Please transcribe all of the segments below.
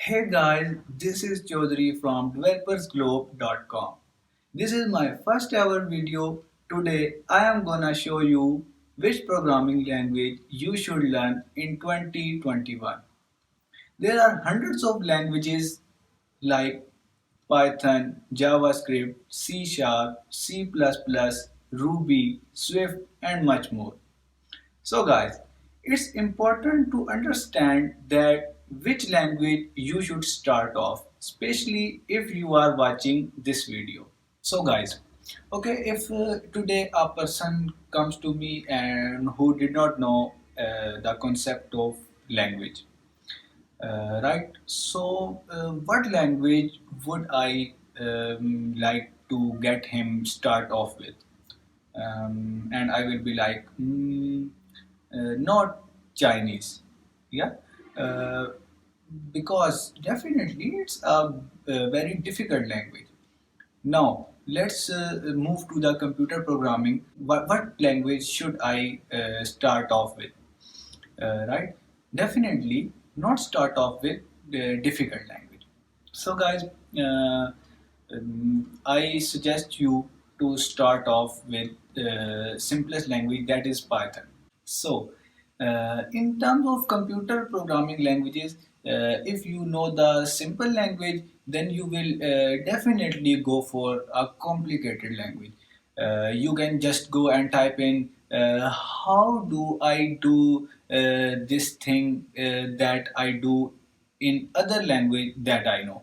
Hey guys, this is Chaudhary from developersglobe.com. This is my first ever video. Today I am gonna show you which programming language you should learn in 2021. There are hundreds of languages like Python, JavaScript, C Sharp, C++, Ruby, Swift and much more. So guys, it's important to understand that which language you should start off, especially if you are watching this video. So guys, okay, if today a person comes to me and who did not know the concept of language, right? So what language would I like to get him start off with? And I will be like, not Chinese, yeah, uh, because definitely it's a very difficult language. Now let's move to the computer programming. What language should I start off with? Right? Definitely not start off with the difficult language. So guys, I suggest you to start off with the simplest language, that is Python. So, in terms of computer programming languages, if you know the simple language, then you will definitely go for a complicated language. You can just go and type in how do I do this thing that I do in other language that I know.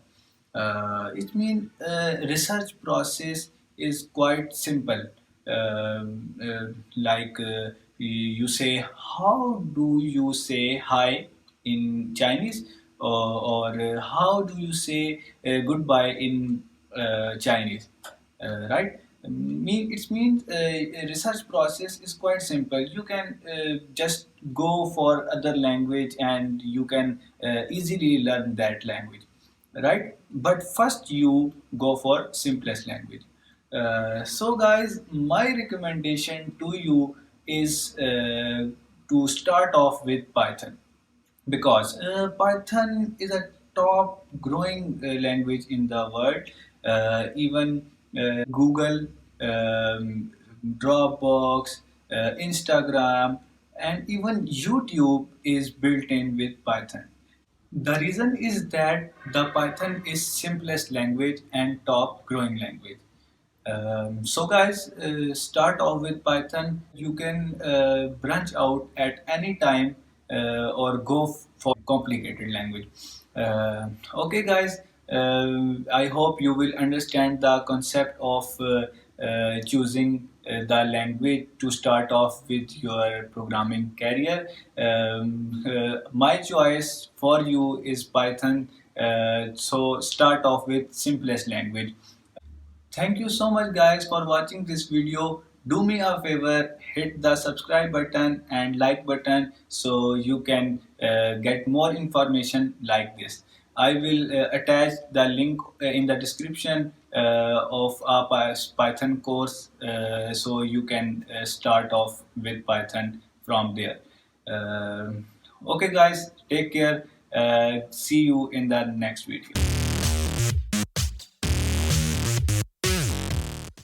It means research process is quite simple. Like you say, how do you say hi in Chinese, or how do you say goodbye in Chinese, right? It means research process is quite simple. You can just go for other language and you can easily learn that language, right? But first you go for simplest language. So guys, my recommendation to you is to start off with Python, because Python is a top growing language in the world. Even Google, Dropbox, Instagram, and even YouTube is built in with Python. The reason is that the Python is simplest language and top growing language. So guys, start off with Python. You can branch out at any time or go for complicated language. Okay guys, I hope you will understand the concept of choosing the language to start off with your programming career. My choice for you is Python. So start off with simplest language. Thank you so much guys for watching this video. Do me a favor, hit the subscribe button and like button so you can get more information like this. I will attach the link in the description of our Python course, so you can start off with Python from there. Okay guys, take care. See you in the next video.